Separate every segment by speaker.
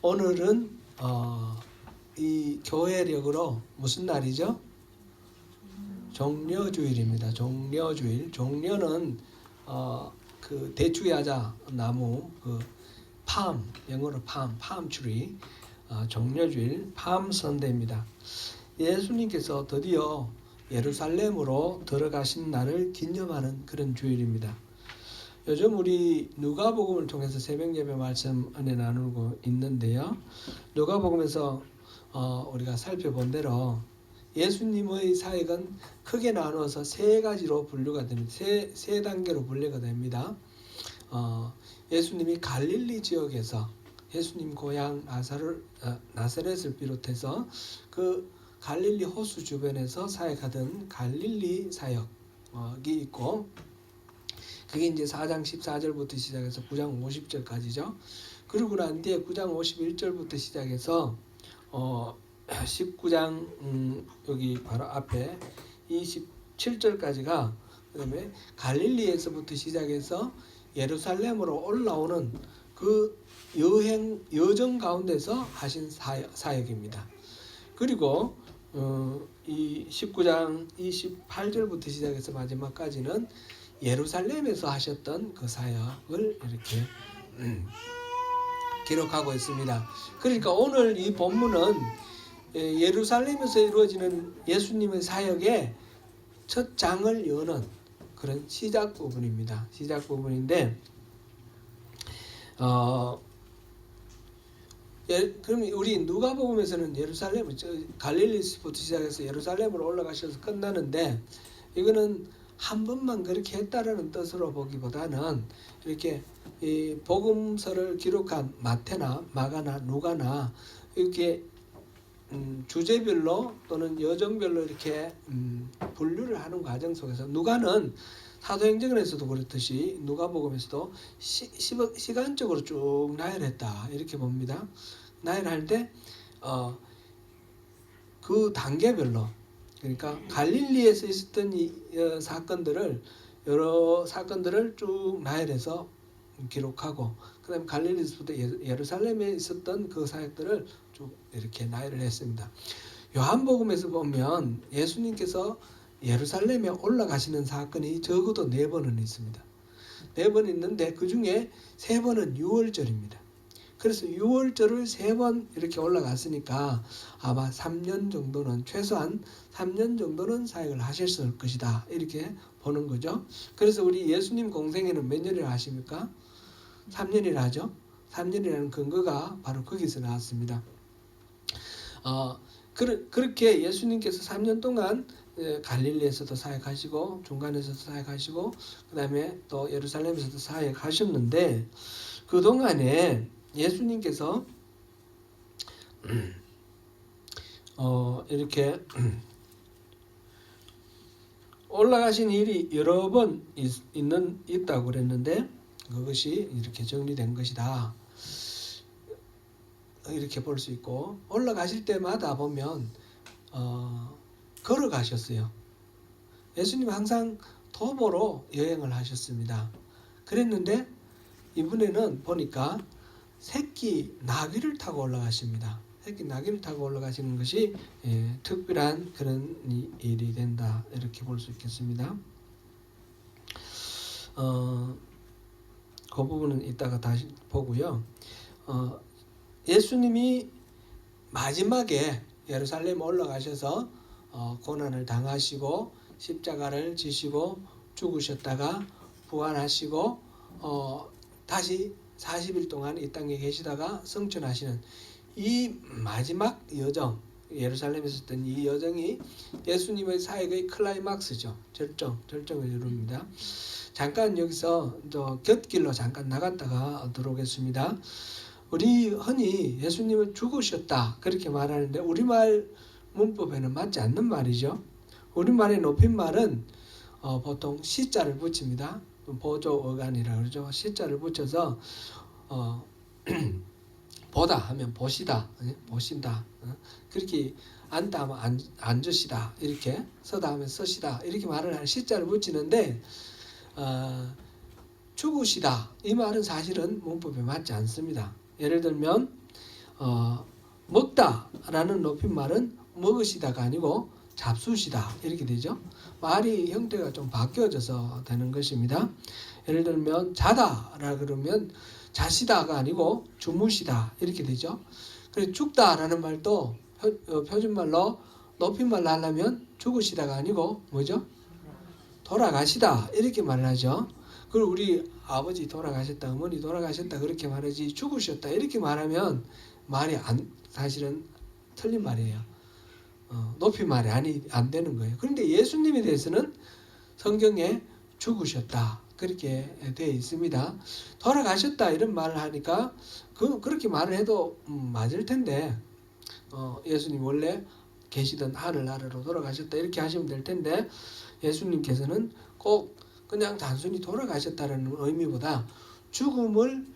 Speaker 1: 오늘은 이 교회력으로 무슨 날이죠? 종려주일입니다. 종려주일. 종려는 그 대추야자 나무 팜, 영어로 팜 트리, 종려주일 팜 선데입니다. 예수님께서 드디어 예루살렘으로 들어가신 날을 기념하는 그런 주일입니다. 요즘 우리 누가복음을 통해서 새벽 예배 말씀 은혜 나누고 있는데요. 누가복음에서 우리가 살펴본 대로 예수님의 사역은 크게 나누어서 세 가지로 분류가 됩니다. 세 단계로 분류가 됩니다. 예수님이 갈릴리 지역에서 예수님 고향 나사렛을 비롯해서 그 갈릴리 호수 주변에서 사역하던 갈릴리 사역이 있고, 그게 이제 4장 14절부터 시작해서 9장 50절까지죠. 그리고 난 뒤에 9장 51절부터 시작해서 19장 여기 바로 앞에 27절까지가 그다음에 갈릴리에서부터 시작해서 예루살렘으로 올라오는 그 여정 가운데서 하신 사역입니다. 그리고 이 19장 28절부터 시작해서 마지막까지는 예루살렘에서 하셨던 그 사역을 이렇게 기록하고 있습니다. 그러니까 오늘 이 본문은 예루살렘에서 이루어지는 예수님의 사역의 첫 장을 여는 그런 시작 부분입니다. 시작 부분인데 그럼 우리 누가복음에서는 갈릴리부터 시작해서 예루살렘으로 올라가셔서 끝나는데, 이거는 한 번만 그렇게 했다라는 뜻으로 보기보다는 이렇게 이 복음서를 기록한 마태나 마가나 누가나 이렇게 주제별로 또는 여정별로 이렇게 분류를 하는 과정 속에서, 누가는 사도행전에서도 그렇듯이 누가복음에서도 시간적으로 쭉 나열했다 이렇게 봅니다. 나열할 때 그 단계별로, 그러니까 갈릴리에서 있었던 이 사건들을 여러 사건들을 쭉 나열해서 기록하고, 그다음에 갈릴리에서부터 예루살렘에 있었던 그 사역들을 쭉 이렇게 나열을 했습니다. 요한복음에서 보면 예수님께서 예루살렘에 올라가시는 사건이 적어도 4번은 있습니다. 4번 있는데 그 중에 3번은 6월절입니다. 그래서 6월절을 3번 이렇게 올라갔으니까 아마 3년 정도는, 최소한 3년 정도는 사역을 하셨을 것이다 이렇게 보는 거죠. 그래서 우리 예수님 공생애는 몇 년이라 하십니까? 3년이라 하죠. 3년이라는 근거가 바로 거기서 나왔습니다. 그렇게 예수님께서 3년 동안 갈릴리에서도 사역하시고 중간에서도 사역하시고 그 다음에 또 예루살렘에서도 사역하셨는데, 그동안에 예수님께서 이렇게 올라가신 일이 여러 번 있다고 그랬는데, 그것이 이렇게 정리된 것이다 이렇게 볼 수 있고, 올라가실 때마다 보면 걸어가셨어요. 예수님 항상 도보로 여행을 하셨습니다. 그랬는데 이번에는 보니까 새끼 나귀를 타고 올라가십니다. 새끼 나귀를 타고 올라가시는 것이 특별한 그런 일이 된다 이렇게 볼 수 있겠습니다. 그 부분은 이따가 다시 보고요. 예수님이 마지막에 예루살렘 올라가셔서 고난을 당하시고 십자가를 지시고 죽으셨다가 부활하시고 다시 40일 동안 이 땅에 계시다가 승천하시는 이 마지막 여정, 예루살렘에서 했던 이 여정이 예수님의 사역의 클라이막스죠. 절정을 이룹니다. 잠깐 여기서 곁길로 잠깐 나갔다가 들어오겠습니다. 우리 흔히 예수님은 죽으셨다 그렇게 말하는데 우리말 문법에는 맞지 않는 말이죠. 우리말의 높임말은 보통 시자를 붙입니다. 보조 어간이라고 그러죠. 시자를 붙여서 보다 하면 보시다, 보신다. 그렇게 앉다 하면 앉으시다, 이렇게 서다 하면 서시다 이렇게 말을 하는 시자를 붙이는데, 죽으시다 이 말은 사실은 문법에 맞지 않습니다. 예를 들면 먹다라는 높임말은 먹으시다가 아니고 잡수시다 이렇게 되죠. 말이 형태가 좀 바뀌어져서 되는 것입니다. 예를 들면 자다라 그러면 자시다가 아니고 주무시다 이렇게 되죠. 그리고 죽다라는 말도 표준말로 높임말로 하려면 죽으시다가 아니고 뭐죠? 돌아가시다 이렇게 말하죠. 그리고 우리 아버지 돌아가셨다, 어머니 돌아가셨다 그렇게 말하지 죽으셨다 이렇게 말하면 말이 사실은 틀린 말이에요. 높임말이 안 되는 거예요. 그런데 예수님에 대해서는 성경에 죽으셨다 그렇게 되어 있습니다. 돌아가셨다 이런 말을 하니까 그렇게 말을 해도 맞을 텐데 예수님 원래 계시던 하늘나라로 돌아가셨다 이렇게 하시면 될 텐데 예수님께서는 꼭 그냥 단순히 돌아가셨다라는 의미보다 죽음을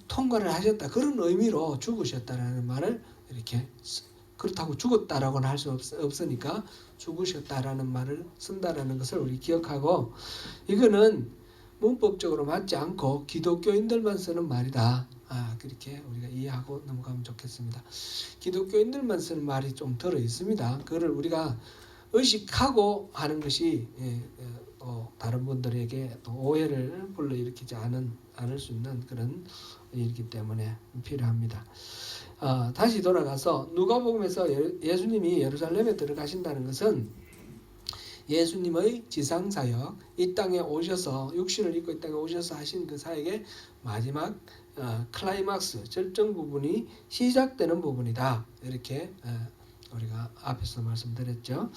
Speaker 1: 통과를 하셨다 그런 의미로 죽으셨다라는 말을 이렇게 그렇다고 죽었다라고는 할 수 없으니까 죽으셨다라는 말을 쓴다라는 것을 우리 기억하고 이거는 문법적으로 맞지 않고 기독교인들만 쓰는 말이다. 그렇게 우리가 이해하고 넘어가면 좋겠습니다. 기독교인들만 쓰는 말이 좀 들어 있습니다. 그거를 우리가 의식하고 하는 것이 또 다른 분들에게 또 오해를 불러일으키지 않을 수 있는 그런 일이기 때문에 필요합니다. 다시 돌아가서 누가복음에서 예수님이 예루살렘에 들어가신다는 것은 예수님의 지상사역, 이 땅에 오셔서 육신을 입고 이 땅에 오셔서 하신 그 사역의 마지막 클라이막스, 절정 부분이 시작되는 부분이다. 이렇게 우리가 앞에서 말씀드렸죠.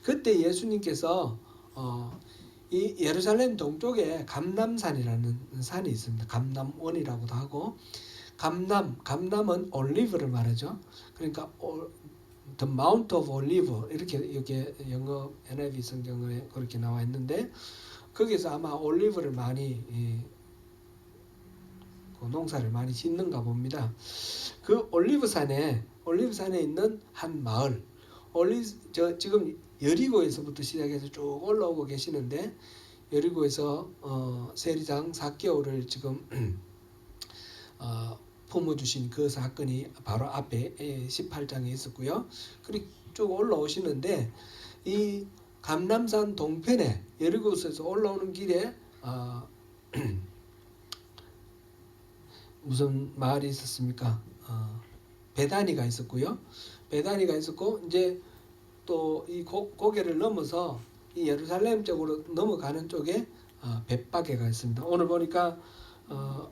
Speaker 1: 그때 예수님께서 이 예루살렘 동쪽에 감람산이라는 산이 있습니다. 감람원이라고도 하고 감람은 올리브를 말하죠. 그러니까 The Mount of Olive 이렇게 영어 NIV 성경에 그렇게 나와 있는데 거기서 아마 올리브를 많이 그 농사를 많이 짓는가 봅니다. 그 올리브산에 있는 한 마을 지금 여리고에서부터 시작해서 쭉 올라오고 계시는데 여리고에서 세리장 삭개오를 지금 품어주신 그 사건이 바로 앞에 18장에 있었고요. 그리고 쭉 올라오시는데 이 감람산 동편에 여리고에서 올라오는 길에 무슨 마을이 있었습니까? 베다니가 있었고요. 베다니가 있었고 이제 또 이 고개를 넘어서 이 예루살렘 쪽으로 넘어가는 쪽에 벳바게가 있습니다. 오늘 보니까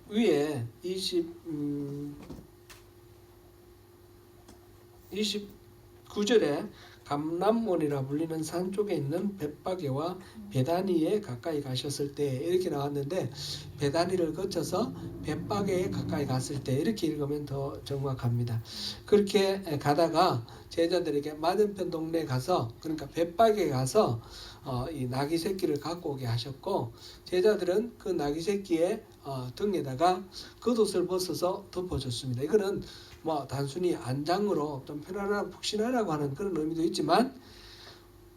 Speaker 1: 위에 29절에 감람몬이라 불리는 산 쪽에 있는 벳바게와 베다니에 가까이 가셨을 때 이렇게 나왔는데 베다니를 거쳐서 벳바게에 가까이 갔을 때 이렇게 읽으면 더 정확합니다. 그렇게 가다가 제자들에게 맞은편 동네에 가서 그러니까 벳바게에 가서 이 나귀 새끼를 갖고 오게 하셨고 제자들은 그 나귀 새끼의 등에다가 겉옷을 벗어서 덮어줬습니다. 이거는 뭐 단순히 안장으로 좀 편안하고 푹신하라고 하는 그런 의미도 있지만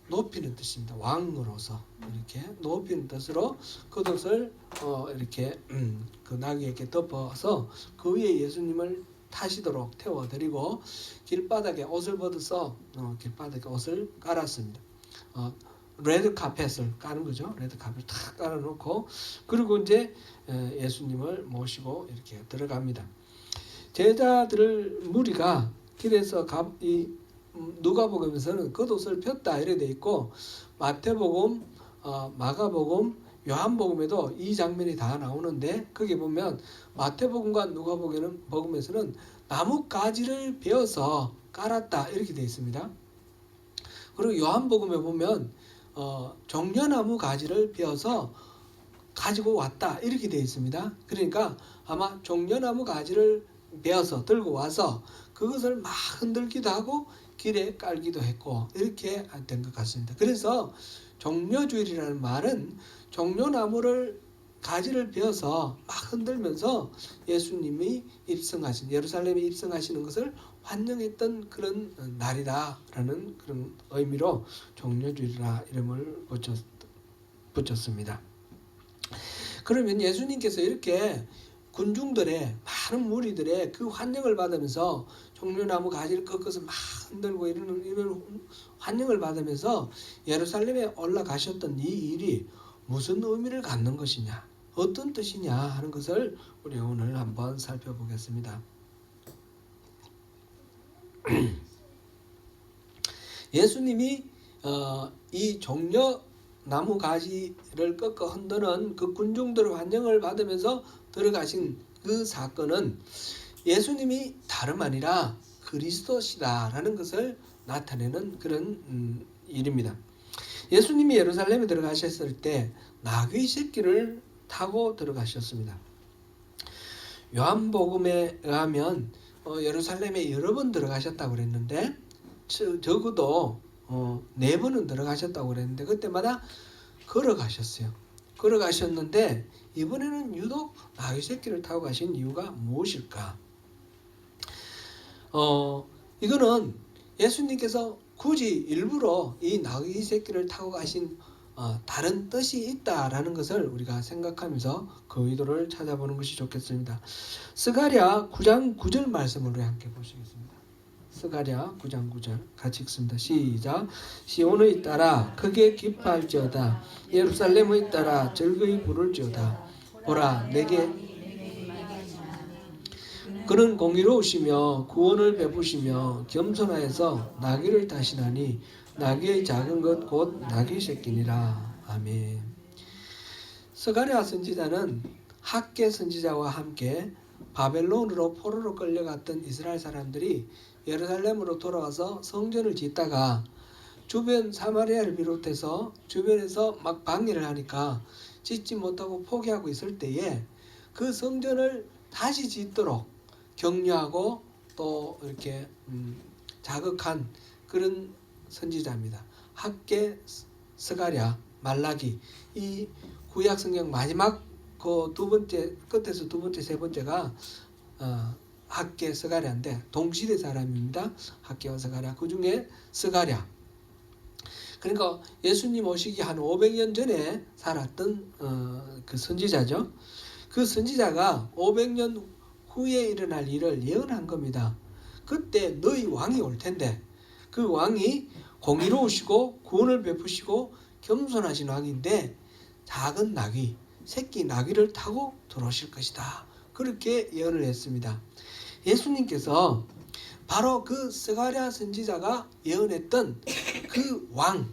Speaker 1: 높이는 뜻입니다. 왕으로서 이렇게 높이는 뜻으로 겉옷을 이렇게 그 나귀에게 덮어서 그 위에 예수님을 타시도록 태워드리고 길바닥에 옷을 벗어서 길바닥에 옷을 깔았습니다. 레드 카펫을 까는 거죠. 레드 카펫을 탁 깔아놓고 그리고 이제 예수님을 모시고 이렇게 들어갑니다. 제자들 무리가 길에서 이 누가복음에서는 겉옷을 폈다 이래 돼 있고 마태복음, 마가복음, 요한복음에도 이 장면이 다 나오는데 거기 보면 마태복음과 누가복음에서는 나무 가지를 베어서 깔았다 이렇게 돼 있습니다. 그리고 요한복음에 보면 종려나무 가지를 베어서 가지고 왔다 이렇게 되어 있습니다. 그러니까 아마 종려나무 가지를 베어서 들고 와서 그것을 막 흔들기도 하고 길에 깔기도 했고 이렇게 된 것 같습니다. 그래서 종려주일이라는 말은 종려나무를 가지를 베어서 막 흔들면서 예수님이 예루살렘에 입성하시는 것을 환영했던 그런 날이다라는 그런 의미로 종려주일이라 이름을 붙였습니다. 그러면 예수님께서 이렇게 군중들의 많은 무리들의 그 환영을 받으면서 종려나무 가지를 꺾어서 막 흔들고 이런 환영을 받으면서 예루살렘에 올라가셨던 이 일이 무슨 의미를 갖는 것이냐, 어떤 뜻이냐 하는 것을 우리 오늘 한번 살펴보겠습니다. 예수님이 이 종려나무 가지를 꺾어 흔드는 그 군중들의 환영을 받으면서 들어가신 그 사건은 예수님이 다름 아니라 그리스도시다라는 것을 나타내는 그런 일입니다. 예수님이 예루살렘에 들어가셨을 때 나귀 새끼를 타고 들어가셨습니다. 요한복음에 의하면 예루살렘에 여러 번 들어가셨다고 그랬는데 적어도 4번은 들어가셨다고 그랬는데 그때마다 걸어가셨어요. 걸어가셨는데 이번에는 유독 나귀 새끼를 타고 가신 이유가 무엇일까? 이거는 예수님께서 굳이 일부러 이 나귀 새끼를 타고 가신 다른 뜻이 있다라는 것을 우리가 생각하면서 그 의도를 찾아보는 것이 좋겠습니다. 스가랴 9장 9절 말씀을 우리 함께 보시겠습니다. 스가랴 9장 9절 같이 읽습니다. 시작. 시온의 딸아 크게 기뻐할지어다. 예루살렘의 딸아 즐거이 부를지어다. 보라 내게 그는 공의로우시며 구원을 베푸시며 겸손하여서 나귀를 타시나니 나귀의 작은 것 곧 나귀 새끼니라. 아멘. 스가랴 선지자는 학개 선지자와 함께 바벨론으로 포로로 끌려갔던 이스라엘 사람들이 예루살렘으로 돌아와서 성전을 짓다가 주변 사마리아를 비롯해서 주변에서 막 방해를 하니까 짓지 못하고 포기하고 있을 때에 그 성전을 다시 짓도록 격려하고 또 이렇게 자극한 그런 선지자입니다. 학개, 스가랴, 말라기 이 구약 성경 마지막 그 두 번째 끝에서 두 번째 세 번째가 학개, 스가랴인데 동시대 사람입니다. 학개와 스가랴 그 중에 스가랴 그러니까 예수님 오시기 한 500년 전에 살았던 그 선지자죠. 그 선지자가 500년 후에 일어날 일을 예언한 겁니다. 그때 너희 왕이 올 텐데 그 왕이 공의로우시고 구원을 베푸시고 겸손하신 왕인데 작은 나귀, 새끼 나귀를 타고 들어오실 것이다. 그렇게 예언을 했습니다. 예수님께서 바로 그 스가랴 선지자가 예언했던 그 왕,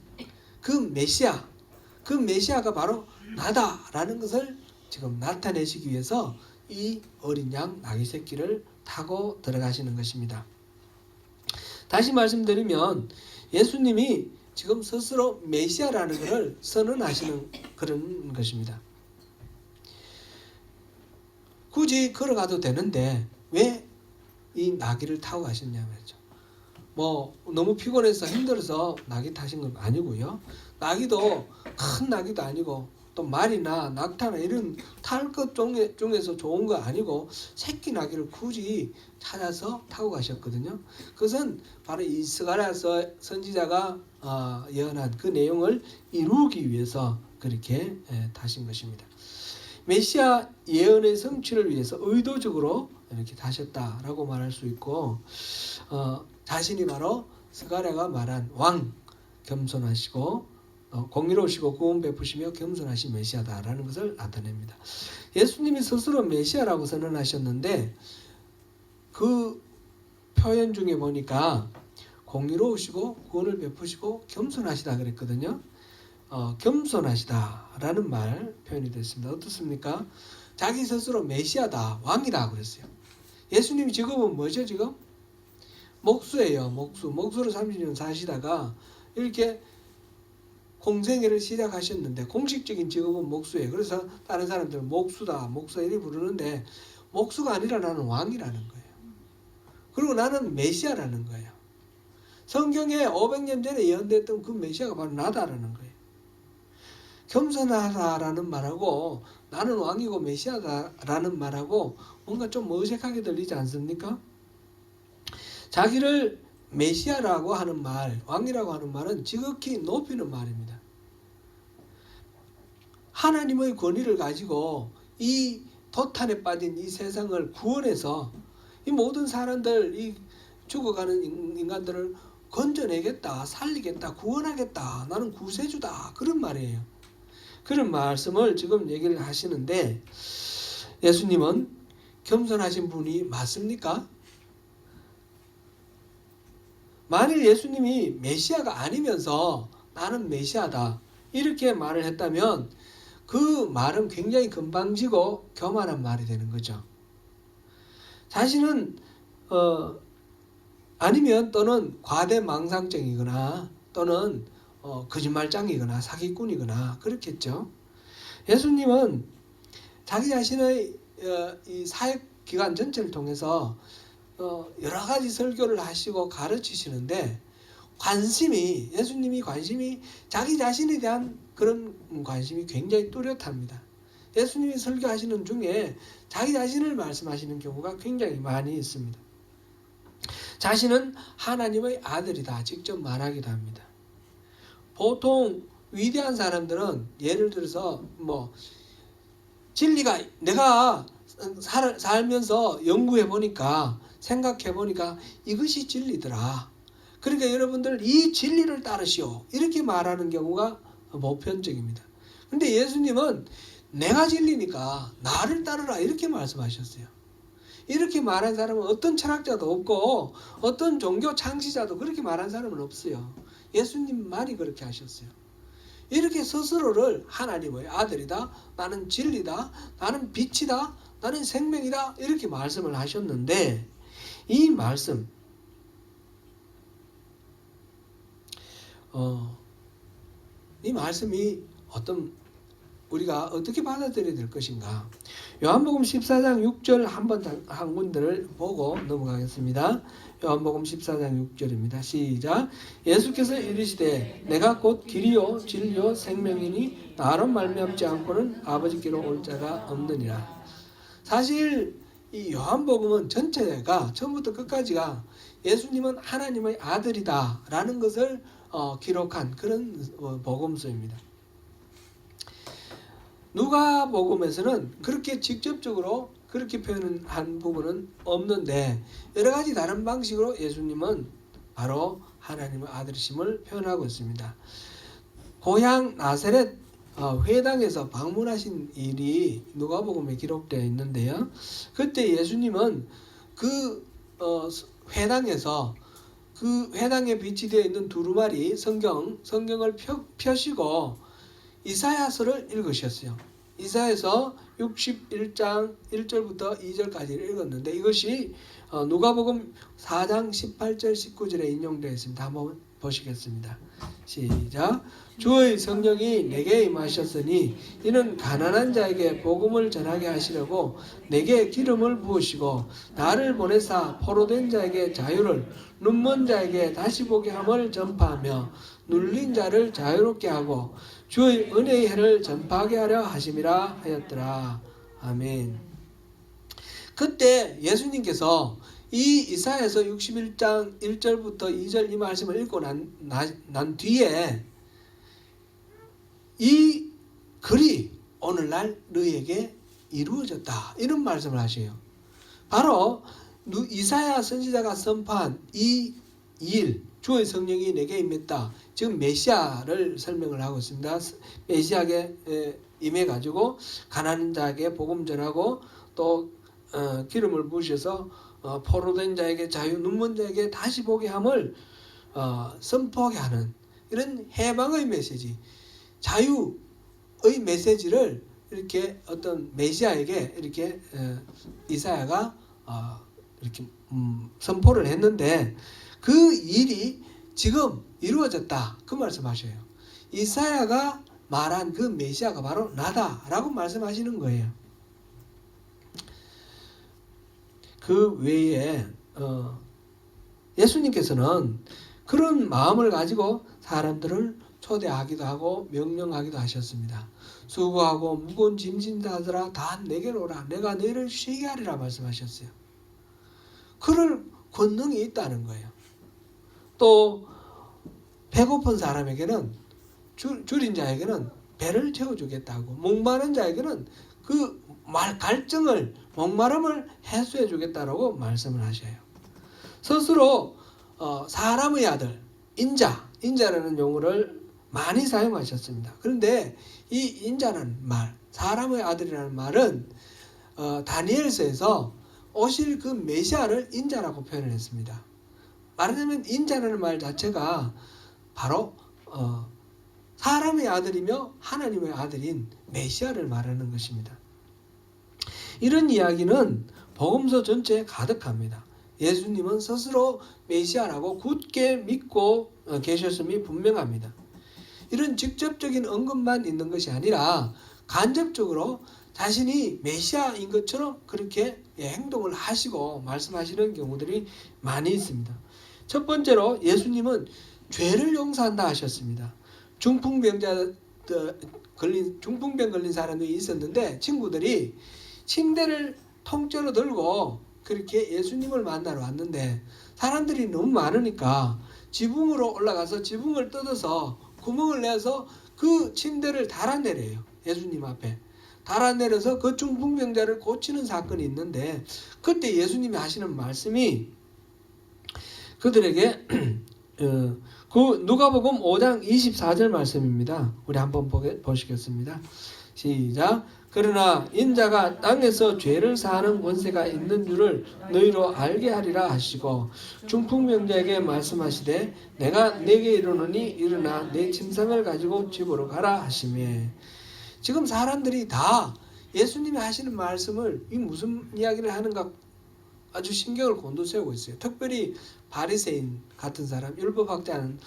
Speaker 1: 그 메시아가 바로 나다라는 것을 지금 나타내시기 위해서 이 어린 양 나귀 새끼를 타고 들어가시는 것입니다. 다시 말씀드리면 예수님이 지금 스스로 메시아라는 것을 선언하시는 그런 것입니다. 굳이 걸어가도 되는데 왜 이 나귀를 타고 가셨냐 말이죠. 뭐 너무 피곤해서 힘들어서 나귀 타신 건 아니고요. 나귀도 큰 나귀도 아니고 또 말이나 낙타나 이런 탈 것 중에서 좋은 거 아니고 새끼 나귀를 굳이 찾아서 타고 가셨거든요. 그것은 바로 이 스가랴 선지자가 예언한 그 내용을 이루기 위해서 그렇게 타신 것입니다. 메시아 예언의 성취를 위해서 의도적으로 이렇게 타셨다라고 말할 수 있고 자신이 바로 스가랴가 말한 왕, 겸손하시고 공의로우시고 구원 베푸시며 겸손하신 메시아다라는 것을 나타냅니다. 예수님이 스스로 메시아라고 선언하셨는데 그 표현 중에 보니까 공의로우시고 구원을 베푸시고 겸손하시다 그랬거든요. 겸손하시다라는 말 표현이 됐습니다. 어떻습니까? 자기 스스로 메시아다, 왕이다 그랬어요. 예수님 직업은 뭐죠 지금? 목수예요. 목수로 30년 사시다가 이렇게 공생애를 시작하셨는데 공식적인 직업은 목수예요. 그래서 다른 사람들은 목수다, 이렇게 부르는데 목수가 아니라 나는 왕이라는 거예요. 그리고 나는 메시아라는 거예요. 성경에 500년 전에 예언됐던 그 메시아가 바로 나다라는 거예요. 겸손하다라는 말하고 나는 왕이고 메시아다라는 말하고 뭔가 좀 어색하게 들리지 않습니까? 자기를 메시아라고 하는 말, 왕이라고 하는 말은 지극히 높이는 말입니다. 하나님의 권위를 가지고 이 도탄에 빠진 이 세상을 구원해서 이 모든 사람들, 이 죽어가는 인간들을 건져내겠다, 살리겠다, 구원하겠다, 나는 구세주다, 그런 말이에요. 그런 말씀을 지금 얘기를 하시는데, 예수님은 겸손하신 분이 맞습니까? 만일 예수님이 메시아가 아니면서 나는 메시아다 이렇게 말을 했다면 그 말은 굉장히 건방지고 교만한 말이 되는 거죠. 자신은 아니면 또는 과대망상증이거나 또는 거짓말장이거나 사기꾼이거나 그렇겠죠. 예수님은 자기 자신의 이 사역 기간 전체를 통해서 여러 가지 설교를 하시고 가르치시는데 예수님이 관심이 자기 자신에 대한 그런 관심이 굉장히 뚜렷합니다. 예수님이 설교하시는 중에 자기 자신을 말씀하시는 경우가 굉장히 많이 있습니다. 자신은 하나님의 아들이다 직접 말하기도 합니다. 보통 위대한 사람들은 예를 들어서 진리가 내가 살면서 연구해 보니까 생각해 보니까 이것이 진리더라. 그러니까 여러분들 이 진리를 따르시오. 이렇게 말하는 경우가 보편적입니다. 근데 예수님은 내가 진리니까 나를 따르라 이렇게 말씀하셨어요. 이렇게 말한 사람은 어떤 철학자도 없고 어떤 종교 창시자도 그렇게 말한 사람은 없어요. 예수님만이 그렇게 하셨어요. 이렇게 스스로를 하나님의 아들이다, 나는 진리다, 나는 빛이다, 나는 생명이다 이렇게 말씀을 하셨는데 이 말씀 이 말씀이 우리가 어떻게 받아들여야 될 것인가? 요한복음 14장 6절 한 군데를 보고 넘어가겠습니다. 요한복음 14장 6절입니다. 시작. 예수께서 이르시되 내가 곧 길이요 진리요 생명이니 나로 말미암지 않고는 아버지께로 올 자가 없느니라. 사실 이 요한복음은 전체가 처음부터 끝까지가 예수님은 하나님의 아들이다 라는 것을 기록한 그런 복음서입니다. 누가복음에서는 그렇게 직접적으로 그렇게 표현한 부분은 없는데 여러 가지 다른 방식으로 예수님은 바로 하나님의 아들이심을 표현하고 있습니다. 고향 나사렛 회당에서 방문하신 일이 누가복음에 기록되어 있는데요. 그때 예수님은 그 회당에서 그 회당에 비치되어 있는 두루마리 성경을 펴시고 이사야서를 읽으셨어요. 이사야서 61장 1절부터 2절까지를 읽었는데 이것이 누가복음 4장 18절 19절에 인용되어 있습니다. 한번 보시겠습니다. 시작. 주의 성령이 내게 임하셨으니 이는 가난한 자에게 복음을 전하게 하시려고 내게 기름을 부으시고 나를 보내사 포로된 자에게 자유를 눈먼 자에게 다시 보게 함을 전파하며 눌린 자를 자유롭게 하고 주의 은혜의 해를 전파하게 하려 하심이라 하였더라. 아멘. 그때 예수님께서 이 이사야서 61장 1절부터 2절 이 말씀을 읽고 난 뒤에 이 글이 오늘날 너희에게 이루어졌다. 이런 말씀을 하셔요. 바로 이사야 선지자가 선포한 이 일, 주의 성령이 내게 임했다. 지금 메시아를 설명을 하고 있습니다. 메시아에게 임해가지고 가난한 자에게 복음 전하고 또 기름을 부으셔서 포로된 자에게 자유, 눈먼 자에게 다시 보게 함을 선포하게 하는 이런 해방의 메시지, 자유의 메시지를 이렇게 어떤 메시아에게 이렇게 이사야가 이렇게 선포를 했는데 그 일이 지금 이루어졌다. 그 말씀하셔요. 이사야가 말한 그 메시아가 바로 나다라고 말씀하시는 거예요. 그 외에 예수님께서는 그런 마음을 가지고 사람들을 초대하기도 하고 명령하기도 하셨습니다. 수고하고 무거운 짐진 자들아 다 내게로 오라. 내가 너희를 쉬게 하리라 말씀하셨어요. 그럴 권능이 있다는 거예요. 또 배고픈 사람에게는 줄인 자에게는 배를 채워주겠다고 목마른 자에게는 그 갈증을 목마름을 해소해 주겠다라고 말씀을 하셔요. 스스로 사람의 아들 인자라는 용어를 많이 사용하셨습니다. 그런데 이 인자라는 말, 사람의 아들이라는 말은 다니엘서에서 오실 그 메시아를 인자라고 표현을 했습니다. 말하자면 인자라는 말 자체가 바로 사람의 아들이며 하나님의 아들인 메시아를 말하는 것입니다. 이런 이야기는 복음서 전체에 가득합니다. 예수님은 스스로 메시아라고 굳게 믿고 계셨음이 분명합니다. 이런 직접적인 언급만 있는 것이 아니라 간접적으로 자신이 메시아인 것처럼 그렇게 행동을 하시고 말씀하시는 경우들이 많이 있습니다. 첫 번째로 예수님은 죄를 용서한다 하셨습니다. 중풍병 걸린 사람이 있었는데 친구들이 침대를 통째로 들고 그렇게 예수님을 만나러 왔는데 사람들이 너무 많으니까 지붕으로 올라가서 지붕을 뜯어서 구멍을 내서 그 침대를 달아내려요. 예수님 앞에 달아내려서 그 중풍병자를 고치는 사건이 있는데 그때 예수님이 하시는 말씀이 그들에게 그 누가복음 5장 24절 말씀입니다. 우리 한번 보시겠습니다. 시작. 그러나 인자가 땅에서 죄를 사하는 권세가 있는 줄을 너희로 알게 하리라 하시고 중풍병자에게 말씀하시되 내가 네게 이르노니 일어나 내 침상을 가지고 집으로 가라 하시매. 지금 사람들이 다 예수님이 하시는 말씀을 이 무슨 이야기를 하는가 아주 신경을 곤두세우고 있어요. 특별히 바리새인 같은 사람, 율법학자는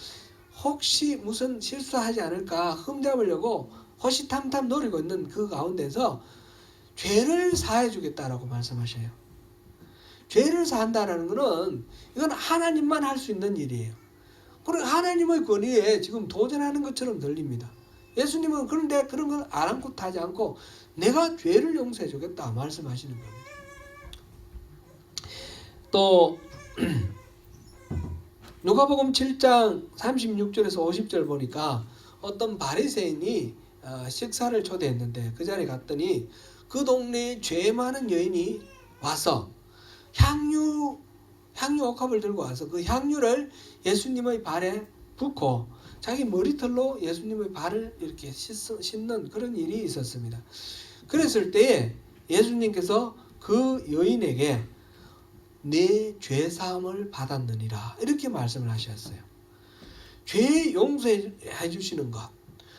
Speaker 1: 혹시 무슨 실수하지 않을까 흠잡으려고 호시탐탐 노리고 있는 그 가운데서 죄를 사해 주겠다라고 말씀하셔요. 죄를 사한다라는 것은 이건 하나님만 할 수 있는 일이에요. 그리고 하나님의 권위에 지금 도전하는 것처럼 들립니다. 예수님은 그런데 그런 걸 아랑곳하지 않고 내가 죄를 용서해 주겠다 말씀하시는 겁니다. 또 누가복음 7장 36절에서 50절 보니까 어떤 바리새인이 식사를 초대했는데 그 자리에 갔더니 그 동네에 죄 많은 여인이 와서 향유 옥합을 들고 와서 그 향유를 예수님의 발에 붓고 자기 머리털로 예수님의 발을 이렇게 씻는 그런 일이 있었습니다. 그랬을 때에 예수님께서 그 여인에게 내 죄사함을 받았느니라 이렇게 말씀을 하셨어요. 죄 용서해 주시는 것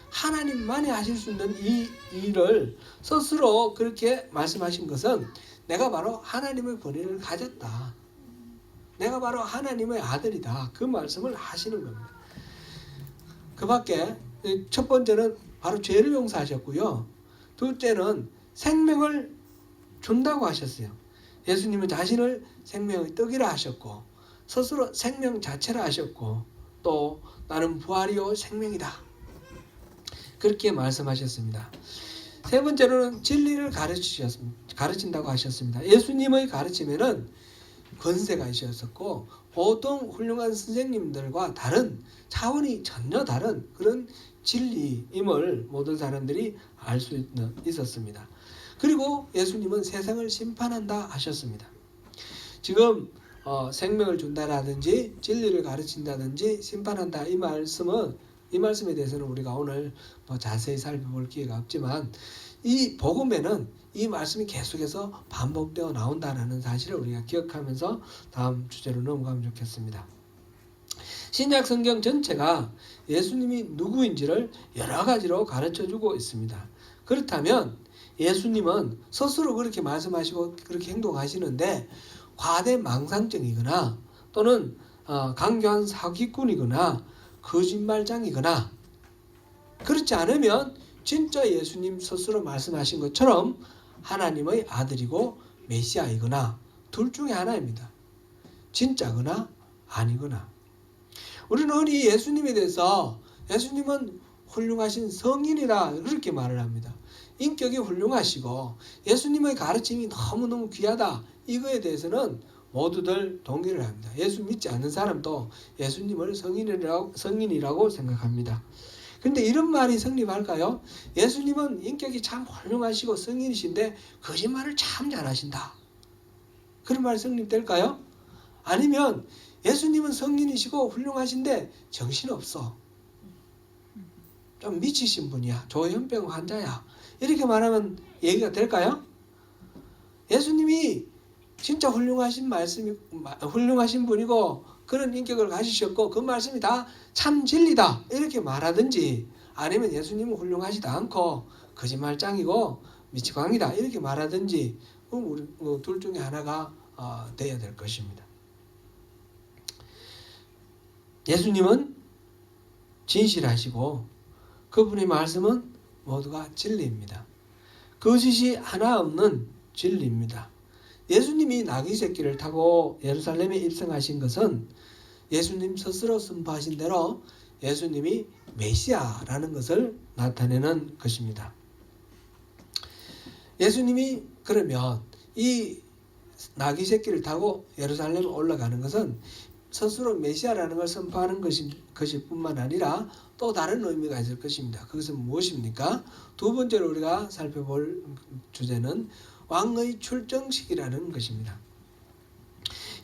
Speaker 1: 하나님만이 하실 수 있는 이 일을 스스로 그렇게 말씀하신 것은 내가 바로 하나님의 권위를 가졌다. 내가 바로 하나님의 아들이다. 그 말씀을 하시는 겁니다. 그 밖에 첫 번째는 바로 죄를 용서하셨고요. 둘째는 생명을 준다고 하셨어요. 예수님은 자신을 생명의 떡이라 하셨고 스스로 생명 자체라 하셨고 또 나는 부활이요 생명이다. 그렇게 말씀하셨습니다. 세 번째로는 진리를 가르친다고 하셨습니다. 예수님의 가르침에는 권세가 있었고 보통 훌륭한 선생님들과 다른 차원이 전혀 다른 그런 진리임을 모든 사람들이 알 수 있었습니다. 그리고 예수님은 세상을 심판한다 하셨습니다. 지금 생명을 준다라든지 진리를 가르친다든지 심판한다 이 말씀에 대해서는 우리가 오늘 자세히 살펴볼 기회가 없지만 이 복음에는 이 말씀이 계속해서 반복되어 나온다는 사실을 우리가 기억하면서 다음 주제로 넘어가면 좋겠습니다. 신약 성경 전체가 예수님이 누구인지를 여러 가지로 가르쳐주고 있습니다. 그렇다면 예수님은 스스로 그렇게 말씀하시고 그렇게 행동하시는데 과대망상증이거나 또는 강교한 사기꾼이거나 거짓말장이거나 그렇지 않으면 진짜 예수님 스스로 말씀하신 것처럼 하나님의 아들이고 메시아이거나 둘 중에 하나입니다. 진짜거나 아니거나. 우리는 흔히 예수님에 대해서 예수님은 훌륭하신 성인이라 그렇게 말을 합니다. 인격이 훌륭하시고 예수님의 가르침이 너무너무 귀하다. 이거에 대해서는 모두들 동의를 합니다. 예수 믿지 않는 사람도 예수님을 성인이라고 생각합니다. 근데 이런 말이 성립할까요? 예수님은 인격이 참 훌륭하시고 성인이신데 거짓말을 참 잘하신다. 그런 말 성립될까요? 아니면 예수님은 성인이시고 훌륭하신데 정신없어. 좀 미치신 분이야. 조현병 환자야. 이렇게 말하면 얘기가 될까요? 예수님이 진짜 훌륭하신 분이고 그런 인격을 가지셨고 그 말씀이 다 참 진리다 이렇게 말하든지, 아니면 예수님은 훌륭하지도 않고 거짓말장이고 미치광이다 이렇게 말하든지, 우리 둘 중에 하나가 돼야 될 것입니다. 예수님은 진실하시고 그분의 말씀은 모두가 진리입니다. 거짓이 하나 없는 진리입니다. 예수님이 나귀 새끼를 타고 예루살렘에 입성하신 것은 예수님 스스로 선포하신 대로 예수님이 메시아라는 것을 나타내는 것입니다. 예수님이 그러면 이 나귀 새끼를 타고 예루살렘에 올라가는 것은 스스로 메시아라는 걸 선포하는 것일 뿐만 아니라 또 다른 의미가 있을 것입니다. 그것은 무엇입니까? 두 번째로 우리가 살펴볼 주제는 왕의 출정식이라는 것입니다.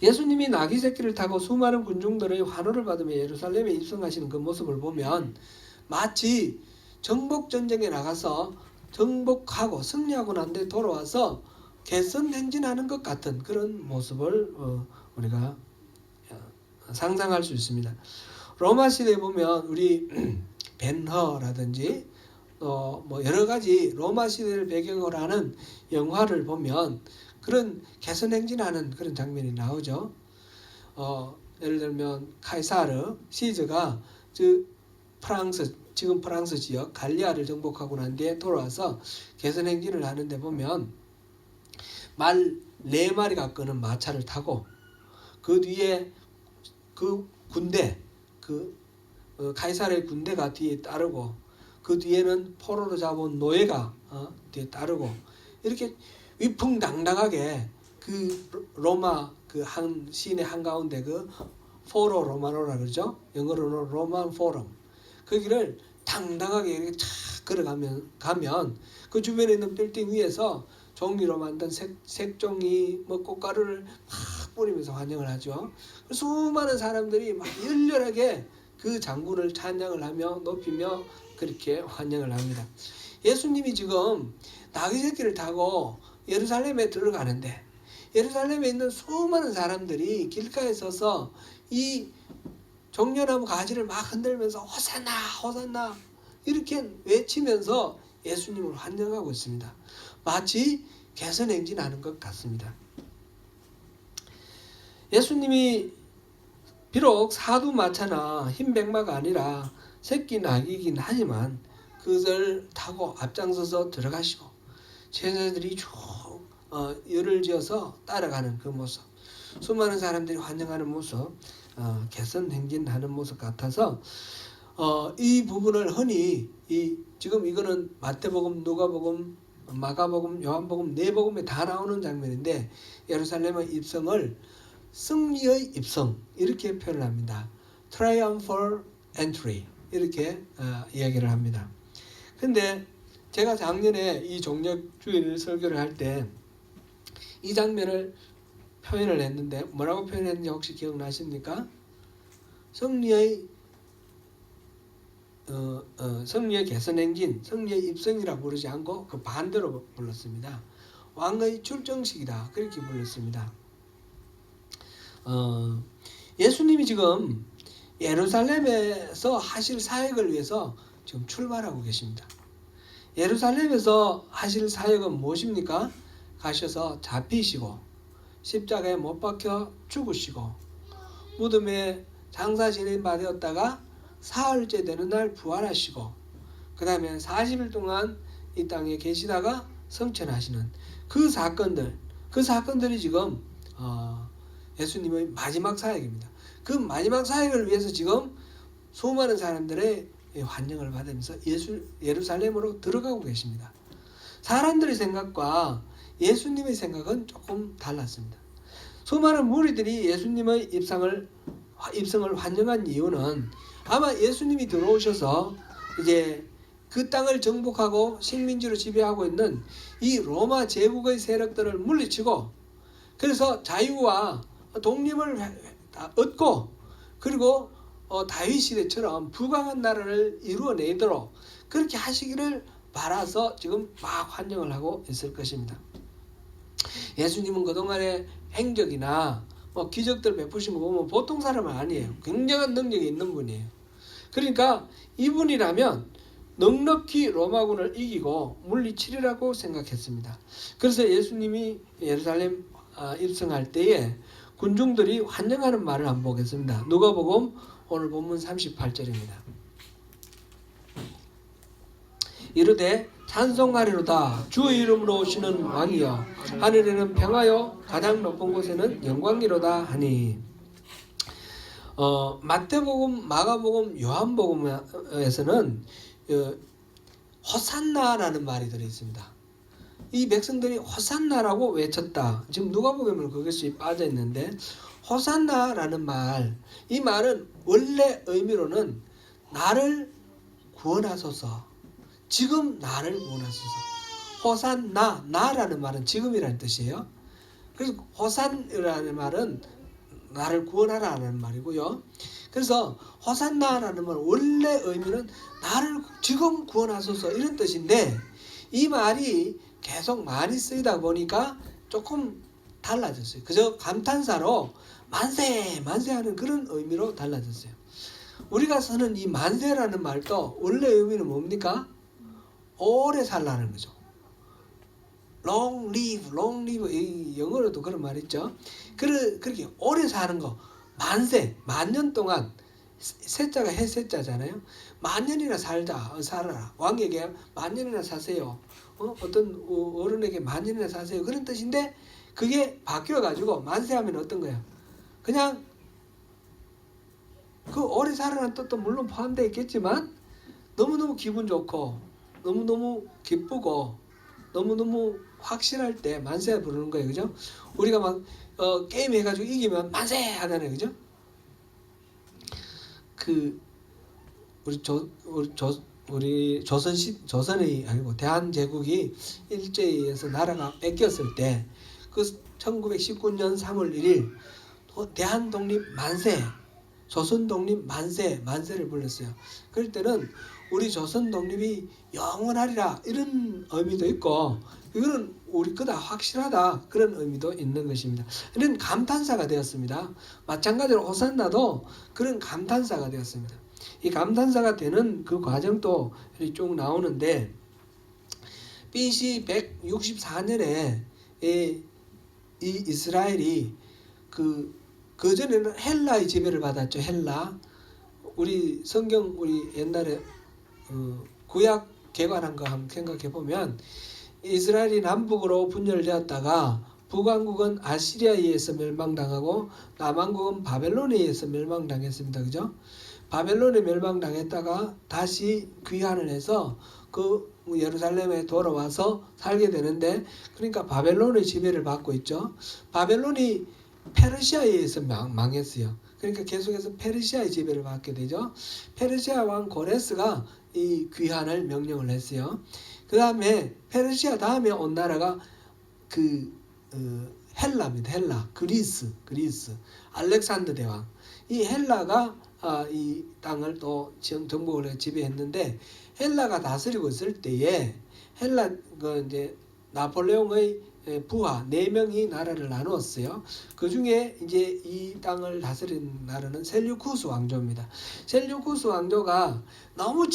Speaker 1: 예수님이 나귀 새끼를 타고 수많은 군중들의 환호를 받으며 예루살렘에 입성하시는 그 모습을 보면 마치 정복전쟁에 나가서 정복하고 승리하고 난 뒤에 돌아와서 개선행진하는 것 같은 그런 모습을 우리가 상상할 수 있습니다. 로마 시대에 보면 우리 벤허라든지 뭐 여러 가지 로마 시대를 배경으로 하는 영화를 보면 그런 개선행진하는 그런 장면이 나오죠. 예를 들면 카이사르 시저가 지금 프랑스 지역 갈리아를 정복하고 난 뒤에 돌아와서 개선행진을 하는데 보면 말 4마리가 끄는 마차를 타고 그 뒤에 그 군대 카이사르의 군대가 뒤에 따르고 그 뒤에는 포로로 잡은 노예가 뒤에 따르고 이렇게 위풍당당하게 그 로마 그 한 시내 한가운데 그 포로 로마노라 그러죠. 영어로는 로만 포럼. 그 길을 당당하게 이렇게 쫙 걸어가면 그 주변에 있는 빌딩 위에서 종이로 만든 색종이 뭐 꽃가루를 막 뿌리면서 환영을 하죠. 수많은 사람들이 막 열렬하게 그 장군을 찬양을 하며 높이며 그렇게 환영을 합니다. 예수님이 지금 나귀 새끼를 타고 예루살렘에 들어가는데 예루살렘에 있는 수많은 사람들이 길가에 서서 이 종려나무 가지를 막 흔들면서 호산나 호산나 이렇게 외치면서 예수님을 환영하고 있습니다. 마치 개선행진하는 것 같습니다. 예수님이 비록 사두 마차나 흰 백마가 아니라 새끼 나귀이긴 하지만 그것을 타고 앞장서서 들어가시고 제자들이 쭉 열을 지어서 따라가는 그 모습, 수많은 사람들이 환영하는 모습, 개선행진하는 모습 같아서 이 부분을 흔히 지금 이거는 마태복음, 누가복음, 마가복음, 요한복음 4복음에 다 나오는 장면인데 예루살렘의 입성을 승리의 입성 이렇게 표현을 합니다. Triumphal entry 이렇게 이야기를 합니다. 근데 제가 작년에 이 종려주일 설교를 할 때 이 장면을 표현을 했는데 뭐라고 표현했는지 혹시 기억나십니까? 승리의 개선행진, 승리의 입성이라 부르지 않고 그 반대로 불렀습니다. 왕의 출정식이다 그렇게 불렀습니다. 예수님이 지금 예루살렘에서 하실 사역을 위해서 지금 출발하고 계십니다. 예루살렘에서 하실 사역은 무엇입니까? 가셔서 잡히시고 십자가에 못 박혀 죽으시고 무덤에 장사 지낸 바 되었다가 사흘째 되는 날 부활하시고 그 다음에 40일 동안 이 땅에 계시다가 성천하시는 그 사건들이 지금 예수님의 마지막 사역입니다. 그 마지막 사역을 위해서 지금 수많은 사람들의 환영을 받으면서 예루살렘으로 들어가고 계십니다. 사람들의 생각과 예수님의 생각은 조금 달랐습니다. 수많은 무리들이 예수님의 입성을 환영한 이유는 아마 예수님이 들어오셔서 이제 그 땅을 정복하고 식민지로 지배하고 있는 이 로마 제국의 세력들을 물리치고, 그래서 자유와 독립을 얻고, 그리고 다윗 시대처럼 부강한 나라를 이루어내도록 그렇게 하시기를 바라서 지금 막 환영을 하고 있을 것입니다. 예수님은 그동안의 행적이나 기적들 베푸신 거 보면 보통 사람은 아니에요. 굉장한 능력이 있는 분이에요. 그러니까 이분이라면 넉넉히 로마군을 이기고 물리치리라고 생각했습니다. 그래서 예수님이 예루살렘 입성할 때에 군중들이 환영하는 말을 한번 보겠습니다. 누가복음 오늘 본문 38절입니다. 이르되 찬송하리로다 주의 이름으로 오시는 왕이여, 하늘에는 평화요 가장 높은 곳에는 영광이로다 하니. 마태복음, 마가복음, 요한복음에서는 호산나라는 말이 들어있습니다. 이 백성들이 호산나라고 외쳤다. 지금 누가복음은 그것이 빠져 있는데, 호산나라는 말, 이 말은 원래 의미로는 나를 구원하소서, 지금 나를 구원하소서. 호산나, 나라는 말은 지금이라는 뜻이에요. 그래서 호산이라는 말은 나를 구원하라는 말이고요. 그래서 호산나라는 말 원래 의미는 나를 지금 구원하소서 이런 뜻인데, 이 말이 계속 많이 쓰이다 보니까 조금 달라졌어요. 그저 감탄사로 만세 만세 하는 그런 의미로 달라졌어요. 우리가 쓰는 이 만세라는 말도 원래 의미는 뭡니까? 오래 살라는 거죠. long live, long live. 영어로도 그런 말 있죠. 그렇게 오래 사는 거, 만세, 만년 동안, 세자가 해세자잖아요. 만년이나 살아라. 왕에게 만년이나 사세요. 어떤 어른에게 만년이나 사세요. 그런 뜻인데, 그게 바뀌어가지고 만세하면 어떤 거야? 그냥 그 오래 살아라는 뜻도 물론 포함되어 있겠지만, 너무너무 기분 좋고 너무너무 기쁘고 너무너무 확실할 때 만세 부르는 거예요. 그죠? 우리가 막 게임 해가지고 이기면 만세 하잖아요. 그죠? 우리 조선이 아니고 대한제국이 일제에서 나라가 뺏겼을 때, 그 1919년 3월 1일 대한 독립 만세, 조선 독립 만세, 만세를 불렀어요. 그럴 때는 우리 조선 독립이 영원하리라 이런 의미도 있고, 이거는 우리 거다 확실하다 그런 의미도 있는 것입니다. 이런 감탄사가 되었습니다. 마찬가지로 호산나도 그런 감탄사가 되었습니다. 이 감탄사가 되는 그 과정도 쭉 나오는데, BC 164년에 이 이스라엘이 그전에는 헬라의 지배를 받았죠. 헬라. 우리 성경 우리 옛날에 구약 개관한 거 한번 생각해 보면, 이스라엘이 남북으로 분열되었다가 북왕국은 아시리아에 의해서 멸망당하고 남왕국은 바벨론에 의해서 멸망당했습니다. 그죠? 바벨론에 멸망당했다가 다시 귀환을 해서 그 예루살렘에 돌아와서 살게 되는데, 그러니까 바벨론의 지배를 받고 있죠. 바벨론이 페르시아에 의해서 망했어요. 그러니까 계속해서 페르시아의 지배를 받게 되죠. 페르시아 왕 고레스가 이 귀환을 명령을 했어요. 그 다음에 페르시아 다음에 온 나라가 헬라입니다. 헬라, 그리스, 알렉산더 대왕. 이 헬라가 이 땅을 또 정복을 해 지배했는데, 헬라가 다스리고 있을 때에 헬라 이제 나폴레옹의 부하 4명이 나라를 나누었어요. 그 중에 이제 이 땅을 다스린 나라는 셀류쿠스 왕조입니다. 셀류쿠스 왕조가 너무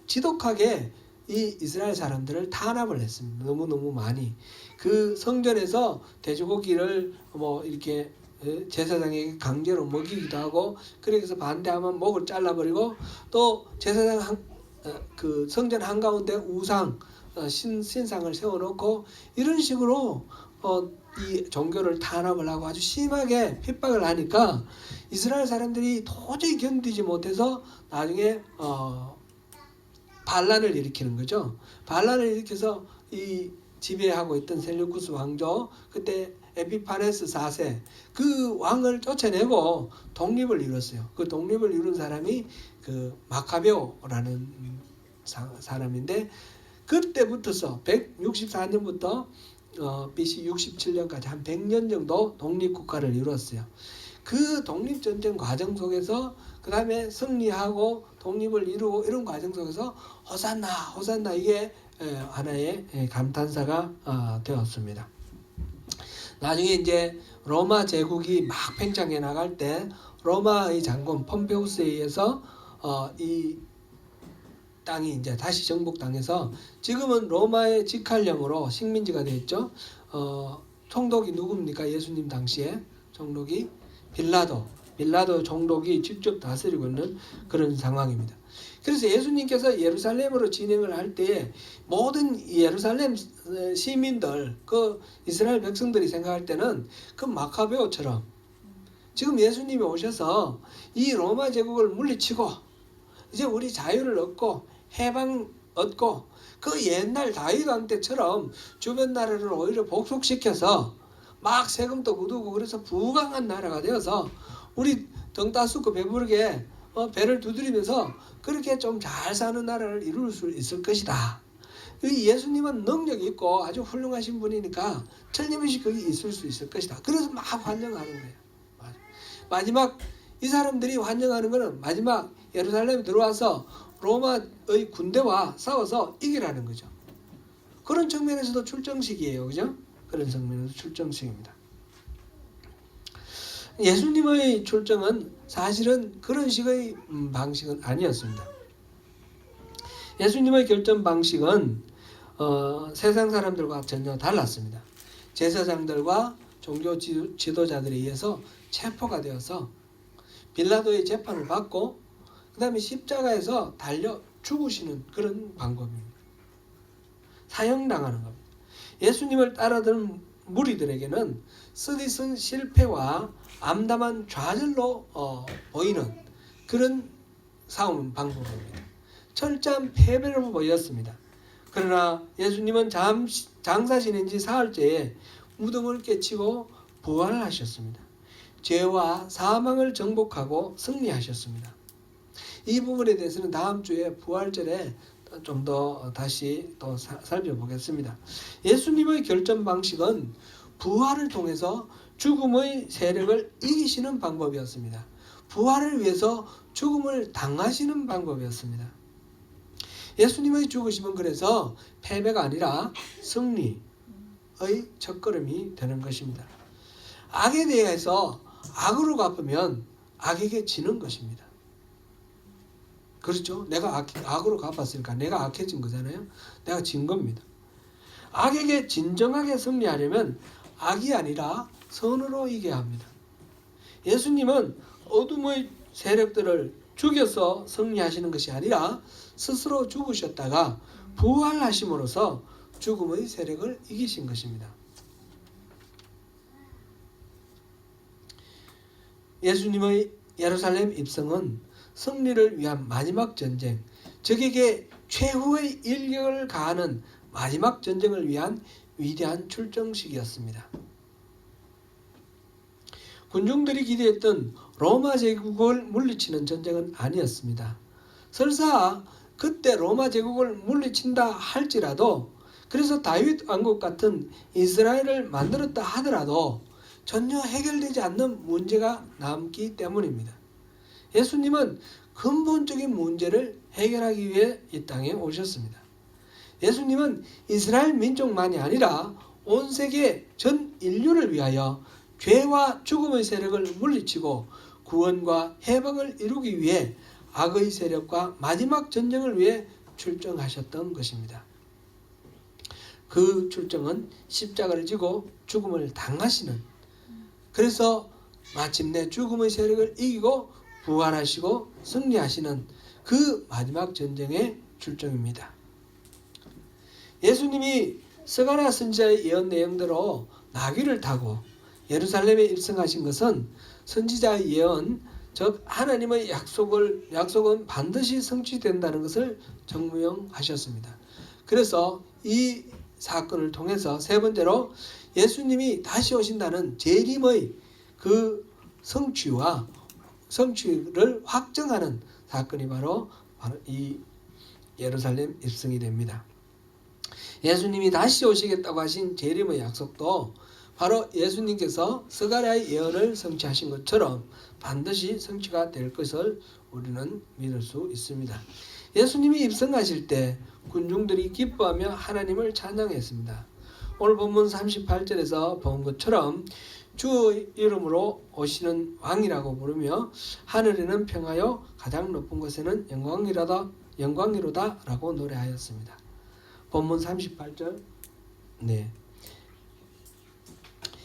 Speaker 1: 지독하게 이 이스라엘 사람들을 탄압을 했습니다. 너무너무 많이. 그 성전에서 돼지고기를 이렇게 제사장에게 강제로 먹이기도 하고, 그래서 반대하면 목을 잘라버리고, 또 제사장 그 성전 한가운데 우상 신상을 세워놓고, 이런 식으로 이 종교를 탄압을 하고 아주 심하게 핍박을 하니까 이스라엘 사람들이 도저히 견디지 못해서 나중에 반란을 일으키는 거죠. 반란을 일으켜서 이 지배하고 있던 셀류쿠스 왕조, 그때 에피파네스 4세 그 왕을 쫓아내고 독립을 이뤘어요. 그 독립을 이룬 사람이 그 마카베오라는 사람인데 그때부터서 164년부터 BC 67년까지 한 100년 정도 독립국가를 이뤘어요. 그 독립전쟁 과정 속에서 그 다음에 승리하고 독립을 이루고 이런 과정 속에서 호산나 호산나 이게 하나의 감탄사가 되었습니다. 나중에 이제 로마 제국이 막 팽창해 나갈 때 로마의 장군 폼페우스에 의해서 이 땅이 이제 다시 정복당해서 지금은 로마의 직할령으로 식민지가 되었죠. 총독이 누굽니까? 예수님 당시에 총독이 빌라도 총독이 직접 다스리고 있는 그런 상황입니다. 그래서 예수님께서 예루살렘으로 진행을 할 때에 모든 예루살렘 시민들, 그 이스라엘 백성들이 생각할 때는 그 마카베오처럼 지금 예수님이 오셔서 이 로마 제국을 물리치고 이제 우리 자유를 얻고 해방 얻고 그 옛날 다윗 왕 때처럼 주변 나라를 오히려 복속시켜서 막 세금도 거두고 그래서 부강한 나라가 되어서 우리 등 따숩고 배부르게 배를 두드리면서 그렇게 좀 잘 사는 나라를 이룰 수 있을 것이다. 예수님은 능력이 있고 아주 훌륭하신 분이니까 틀림없이 거기 있을 수 있을 것이다. 그래서 막 환영하는 거예요. 마지막 이 사람들이 환영하는 것은 마지막 예루살렘에 들어와서 로마의 군대와 싸워서 이기라는 거죠. 그런 측면에서도 출정식이에요. 그죠? 그런 측면에서 출정식입니다. 예수님의 출정은 사실은 그런 식의 방식은 아니었습니다. 예수님의 결정 방식은 세상 사람들과 전혀 달랐습니다. 제사장들과 종교 지도자들에 의해서 체포가 되어서 빌라도의 재판을 받고 그 다음에 십자가에서 달려 죽으시는 그런 방법입니다. 사형당하는 겁니다. 예수님을 따르던 무리들에게는 쓰디쓴 실패와 암담한 좌절로 보이는 그런 싸움 방법입니다. 철저한 패배로 보였습니다. 그러나 예수님은 장사 지낸 지 사흘째에 무덤을 깨치고 부활하셨습니다. 죄와 사망을 정복하고 승리하셨습니다. 이 부분에 대해서는 다음 주에 부활절에 좀 더 다시 또 살펴보겠습니다. 예수님의 결정 방식은 부활을 통해서 죽음의 세력을 이기시는 방법이었습니다. 부활을 위해서 죽음을 당하시는 방법이었습니다. 예수님의 죽으심은 그래서 패배가 아니라 승리의 첫걸음이 되는 것입니다. 악에 대해서 악으로 갚으면 악에게 지는 것입니다. 그렇죠? 내가 악으로 갚았으니까 내가 악해진 거잖아요. 내가 진 겁니다. 악에게 진정하게 승리하려면 악이 아니라 선으로 이겨야 합니다. 예수님은 어둠의 세력들을 죽여서 승리하시는 것이 아니라 스스로 죽으셨다가 부활하심으로써 죽음의 세력을 이기신 것입니다. 예수님의 예루살렘 입성은 승리를 위한 마지막 전쟁, 적에게 최후의 일격을 가하는 마지막 전쟁을 위한 위대한 출정식이었습니다. 군중들이 기대했던 로마 제국을 물리치는 전쟁은 아니었습니다. 설사 그때 로마 제국을 물리친다 할지라도, 그래서 다윗 왕국 같은 이스라엘을 만들었다 하더라도 전혀 해결되지 않는 문제가 남기 때문입니다. 예수님은 근본적인 문제를 해결하기 위해 이 땅에 오셨습니다. 예수님은 이스라엘 민족만이 아니라 온 세계 전 인류를 위하여 죄와 죽음의 세력을 물리치고 구원과 해방을 이루기 위해 악의 세력과 마지막 전쟁을 위해 출정하셨던 것입니다. 그 출정은 십자가를 지고 죽음을 당하시는, 그래서 마침내 죽음의 세력을 이기고 부활하시고 승리하시는 그 마지막 전쟁의 출정입니다. 예수님이 스가랴 선지자의 예언 내용대로 나귀를 타고 예루살렘에 입성하신 것은 선지자의 예언, 즉 하나님의 약속은 반드시 성취된다는 것을 증명하셨습니다. 그래서 이 사건을 통해서 세 번째로 예수님이 다시 오신다는 재림의 그 성취를 확정하는 사건이 바로 이 예루살렘 입성이 됩니다. 예수님이 다시 오시겠다고 하신 재림의 약속도 바로 예수님께서 스가랴의 예언을 성취하신 것처럼 반드시 성취가 될 것을 우리는 믿을 수 있습니다. 예수님이 입성하실 때 군중들이 기뻐하며 하나님을 찬양했습니다. 오늘 본문 38절에서 본 것처럼 주 이름으로 오시는 왕이라고 부르며 하늘에는 평화요 가장 높은 곳에는 영광이로다 라고 노래하였습니다. 본문 38절. 네.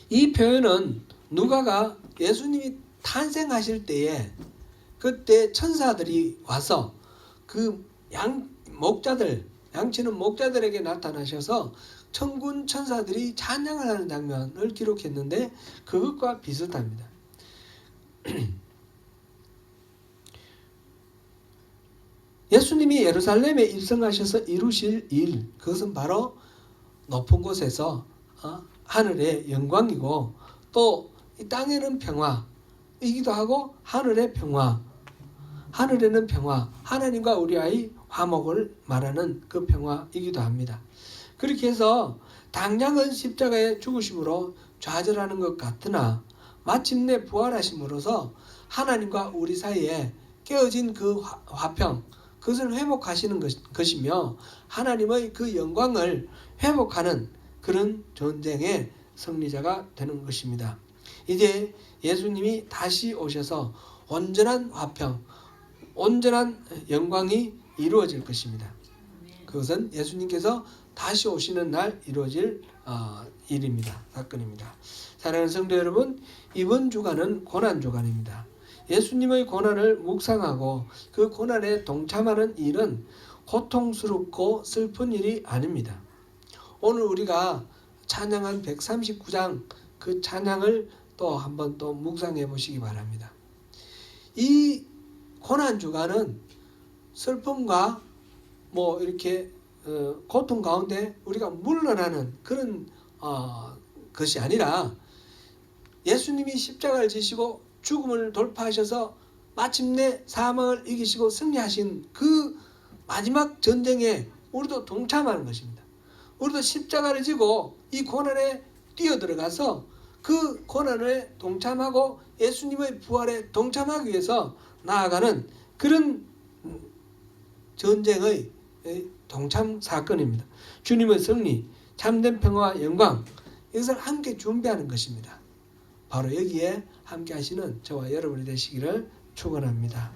Speaker 1: 이 표현은 누가가 예수님이 탄생하실 때에 그때 천사들이 와서 그 양치는 목자들에게 나타나셔서 천군 천사들이 찬양을 하는 장면을 기록했는데 그것과 비슷합니다. 예수님이 예루살렘에 입성하셔서 이루실 일, 그것은 바로 높은 곳에서 하늘의 영광이고 또 이 땅에는 평화이기도 하고 하늘의 평화, 하늘에는 평화, 하나님과 우리와의 화목을 말하는 그 평화이기도 합니다. 그렇게 해서 당장은 십자가의 죽으심으로 좌절하는 것 같으나 마침내 부활하심으로써 하나님과 우리 사이에 깨어진 그 화평, 그것을 회복하시는 것이며 하나님의 그 영광을 회복하는 그런 전쟁의 승리자가 되는 것입니다. 이제 예수님이 다시 오셔서 온전한 화평, 온전한 영광이 이루어질 것입니다. 그것은 예수님께서 다시 오시는 날 이루어질 일입니다. 사건입니다. 사랑하는 성도 여러분, 이번 주간은 고난주간입니다. 예수님의 고난을 묵상하고 그 고난에 동참하는 일은 고통스럽고 슬픈 일이 아닙니다. 오늘 우리가 찬양한 139장 그 찬양을 또 한번 또 묵상해 보시기 바랍니다. 이 고난주간은 슬픔과 이렇게 고통 가운데 우리가 물러나는 그런 것이 아니라 예수님이 십자가를 지시고 죽음을 돌파하셔서 마침내 사망을 이기시고 승리하신 그 마지막 전쟁에 우리도 동참하는 것입니다. 우리도 십자가를 지고 이 고난에 뛰어들어가서 그 고난에 동참하고 예수님의 부활에 동참하기 위해서 나아가는 그런 전쟁의 동참 사건입니다. 주님의 승리, 참된 평화와 영광, 이것을 함께 준비하는 것입니다. 바로 여기에 함께 하시는 저와 여러분이 되시기를 축원합니다.